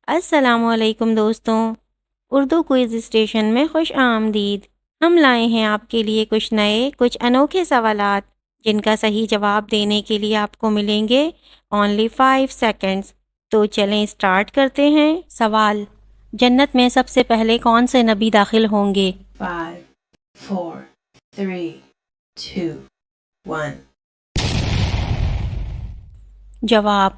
السلام علیکم دوستوں، اردو کوئز اسٹیشن میں خوش آمدید۔ ہم لائے ہیں آپ کے لیے کچھ نئے، کچھ انوکھے سوالات جن کا صحیح جواب دینے کے لیے آپ کو ملیں گے اونلی 5 سیکنڈز۔ تو چلیں سٹارٹ کرتے ہیں۔ سوال: جنت میں سب سے پہلے کون سے نبی داخل ہوں گے؟ 5, 4, 3, 2, 1. جواب: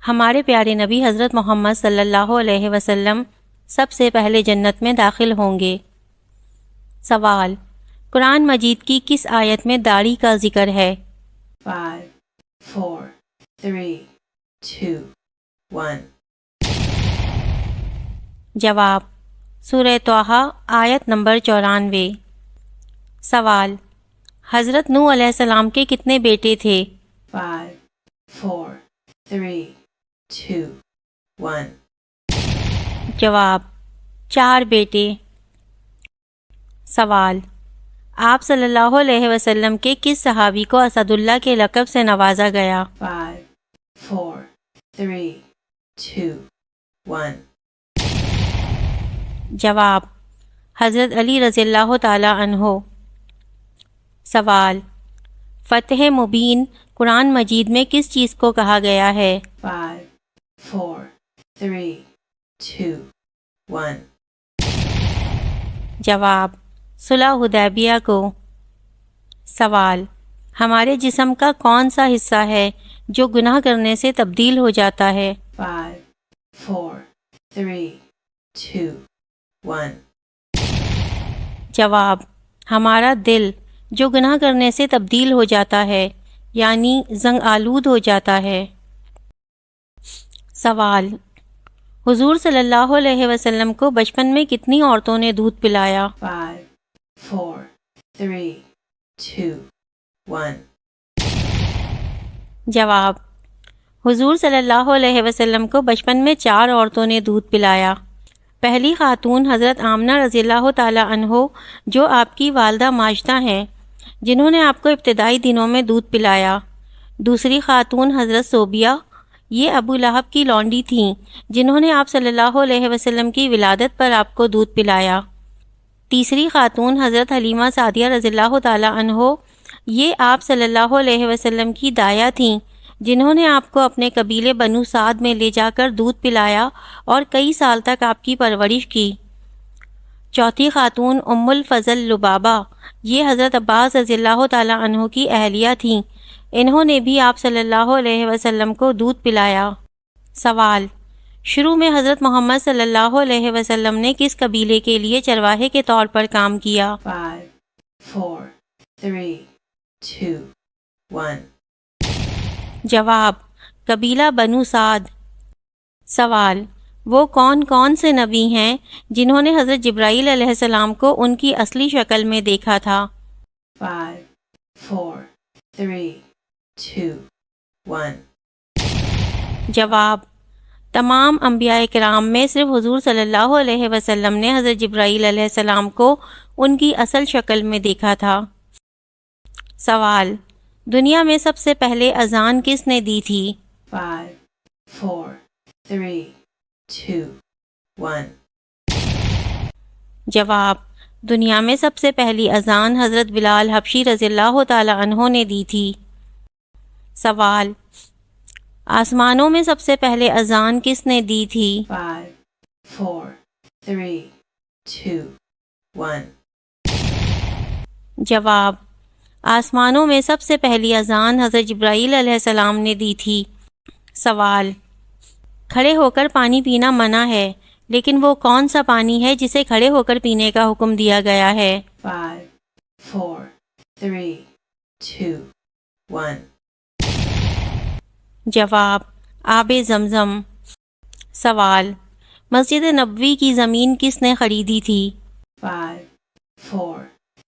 ہمارے پیارے نبی حضرت محمد صلی اللہ علیہ وسلم سب سے پہلے جنت میں داخل ہوں گے۔ سوال: قرآن مجید کی کس آیت میں داڑھی کا ذکر ہے؟ 5, 4, 3, 2, 1. جواب: سورہ طٰہٰ آیت نمبر 94۔ سوال: حضرت نوح علیہ السلام کے کتنے بیٹے تھے؟ 5, 4, 3, 2, 1. جواب: 4 بیٹے۔ سوال: آپ صلی اللہ علیہ وسلم کے کس صحابی کو اسد اللہ کے لقب سے نوازا گیا؟ 5, 4, 3, 2, 1. جواب: حضرت علی رضی اللہ تعالی عنہ۔ سوال: فتح مبین قرآن مجید میں کس چیز کو کہا گیا ہے؟ 5, 4, 3, 2, 1. جواب: صلح حدیبیہ کو۔ سوال: ہمارے جسم کا کون سا حصہ ہے جو گناہ کرنے سے تبدیل ہو جاتا ہے؟ 5, 4, 3, 2, 1. جواب: ہمارا دل جو گناہ کرنے سے تبدیل ہو جاتا ہے، یعنی زنگ آلود ہو جاتا ہے۔ سوال: حضور صلی اللہ علیہ وسلم کو بچپن میں کتنی عورتوں نے دودھ پلایا؟ 5, 4, 3, 2, 1. جواب: حضور صلی اللہ علیہ وسلم کو بچپن میں 4 عورتوں نے دودھ پلایا۔ پہلی خاتون حضرت آمنہ رضی اللہ تعالی عنہ جو آپ کی والدہ ماجدہ ہیں، جنہوں نے آپ کو ابتدائی دنوں میں دودھ پلایا۔ دوسری خاتون حضرت صوبیہ، یہ ابو لہب کی لونڈی تھیں جنہوں نے آپ صلی اللہ علیہ وسلم کی ولادت پر آپ کو دودھ پلایا۔ تیسری خاتون حضرت حلیمہ سعدیہ رضی اللہ تعالی عنہ، یہ آپ صلی اللہ علیہ وسلم کی دایا تھیں جنہوں نے آپ کو اپنے قبیلے بنو سعد میں لے جا کر دودھ پلایا اور کئی سال تک آپ کی پرورش کی۔ چوتھی خاتون ام الفضل لبابہ، یہ حضرت عباس رضی اللہ تعالی عنہ کی اہلیہ تھیں، انہوں نے بھی آپ صلی اللہ علیہ وسلم کو دودھ پلایا۔ سوال: شروع میں حضرت محمد صلی اللہ علیہ وسلم نے کس قبیلے کے لیے چرواہے کے طور پر کام کیا؟ 5, 4, 3, 2, 1. جواب: قبیلہ بنو سعد۔ سوال: وہ کون کون سے نبی ہیں جنہوں نے حضرت جبرائیل علیہ السلام کو ان کی اصلی شکل میں دیکھا تھا؟ 5, 4, 3, 2, 1. جواب: تمام انبیاء کرام میں صرف حضور صلی اللہ علیہ وسلم نے حضرت جبرائیل علیہ السلام کو ان کی اصل شکل میں دیکھا تھا۔ سوال: دنیا میں سب سے پہلے اذان کس نے دی تھی؟ 5, 4, 3, 2, 1. جواب: دنیا میں سب سے پہلی اذان حضرت بلال حبشی رضی اللہ تعالی عنہ نے دی تھی۔ سوال: آسمانوں میں سب سے پہلے اذان کس نے دی تھی؟ 5, 4, 3, 2, 1. جواب: آسمانوں میں سب سے پہلی اذان حضرت جبرائیل علیہ السلام نے دی تھی۔ سوال: کھڑے ہو کر پانی پینا منع ہے، لیکن وہ کون سا پانی ہے جسے کھڑے ہو کر پینے کا حکم دیا گیا ہے؟ 5, 4, 3, 2, 1. جواب: آب زمزم۔ سوال: مسجد نبوی کی زمین کس نے خریدی تھی؟ 5, 4,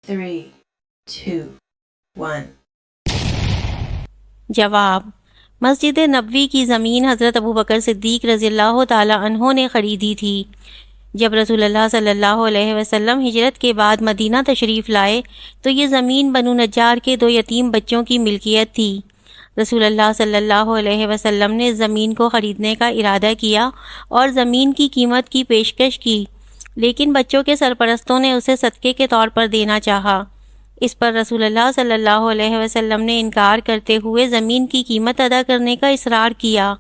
3, 2, 1. جواب: مسجد نبوی کی زمین حضرت ابوبکر صدیق رضی اللہ تعالی عنہ نے خریدی تھی۔ جب رسول اللہ صلی اللہ علیہ وسلم ہجرت کے بعد مدینہ تشریف لائے تو یہ زمین بنو نجار کے 2 یتیم بچوں کی ملکیت تھی۔ رسول اللہ صلی اللہ علیہ وسلم نے اس زمین کو خریدنے کا ارادہ کیا اور زمین کی قیمت کی پیشکش کی، لیکن بچوں کے سرپرستوں نے اسے صدقے کے طور پر دینا چاہا۔ اس پر رسول اللہ صلی اللہ علیہ وسلم نے انکار کرتے ہوئے زمین کی قیمت ادا کرنے کا اصرار کیا،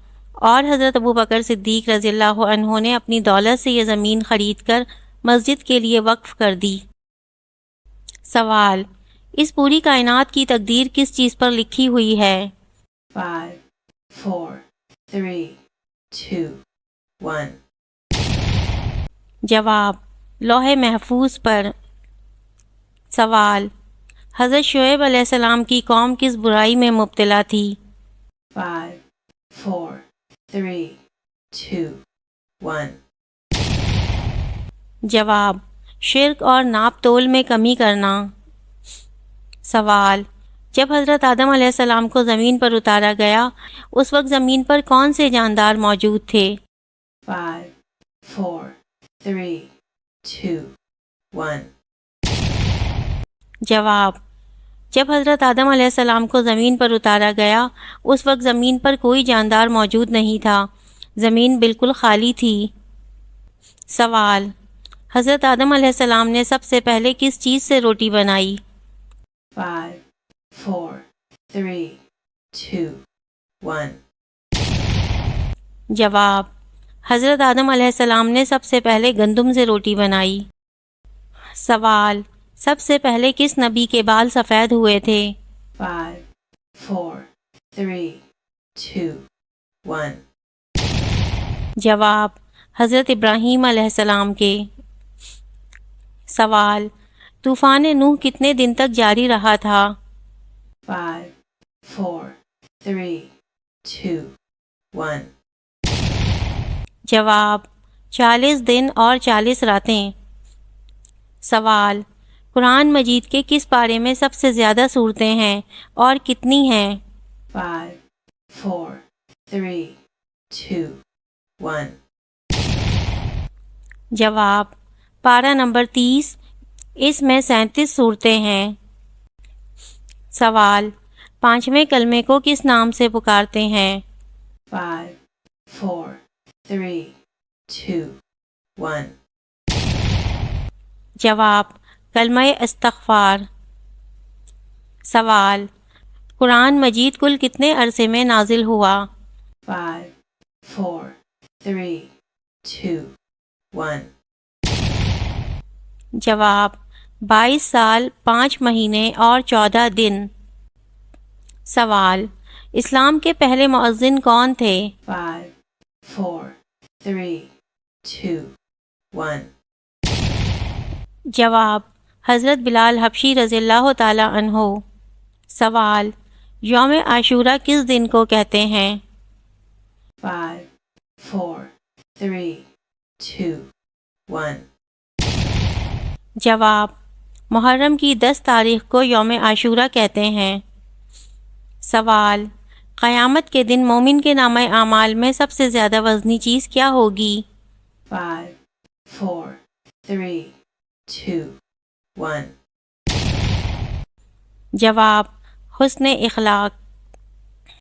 اور حضرت ابوبکر صدیق رضی اللہ عنہ نے اپنی دولت سے یہ زمین خرید کر مسجد کے لیے وقف کر دی۔ سوال: اس پوری کائنات کی تقدیر کس چیز پر لکھی ہوئی ہے؟ 5, 4, 3, 2, 1. جواب: لوح محفوظ پر۔ سوال: حضرت شعیب علیہ السلام کی قوم کس برائی میں مبتلا تھی؟ 5, 4, 3, 2, 1. جواب: شرک اور ناپ تول میں کمی کرنا۔ سوال: جب حضرت آدم علیہ السلام کو زمین پر اتارا گیا اس وقت زمین پر کون سے جاندار موجود تھے؟ 5, 4, 3, 2, 1. جواب: جب حضرت آدم علیہ السلام کو زمین پر اتارا گیا اس وقت زمین پر کوئی جاندار موجود نہیں تھا، زمین بالکل خالی تھی۔ سوال: حضرت آدم علیہ السلام نے سب سے پہلے کس چیز سے روٹی بنائی؟ 5, 4, 3, 2, 1. جواب: حضرت آدم علیہ السلام نے سب سے پہلے گندم سے روٹی بنائی۔ سوال: سب سے پہلے کس نبی کے بال سفید ہوئے تھے؟ 5, 4, 3, 2, 1. جواب: حضرت ابراہیم علیہ السلام کے۔ سوال: طوفان نوح کتنے دن تک جاری رہا تھا؟ 5, 4, 3, 2, 1. جواب: 40 دن اور 40 راتیں۔ سوال: قرآن مجید کے کس پارے میں سب سے زیادہ صورتیں ہیں اور کتنی ہیں؟ 5, 4, 3, 2, 1. جواب: پارہ نمبر 30، اس میں 37 صورتیں ہیں۔ سوال: 5ویں کلمے کو کس نام سے پکارتے ہیں؟ 5, 4, 3, 2, 1. جواب: کلمہ استغفار۔ سوال: قرآن مجید کل کتنے عرصے میں نازل ہوا؟ 5, 4, 3, 2, 1. جواب: 22 سال 5 مہینے اور 14 دن۔ سوال: اسلام کے پہلے مؤذن کون تھے؟ 5, 4, 3, 2, 1. جواب: حضرت بلال حبشی رضی اللہ تعالی عنہ۔ سوال: یوم عاشورہ کس دن کو کہتے ہیں؟ 5, 4, 3, 2, 1. جواب: محرم کی 10 تاریخ کو یوم عاشورہ کہتے ہیں۔ سوال: قیامت کے دن مومن کے نامہ اعمال میں سب سے زیادہ وزنی چیز کیا ہوگی؟ 5, 4, 3, 2, 1. جواب: حسن اخلاق۔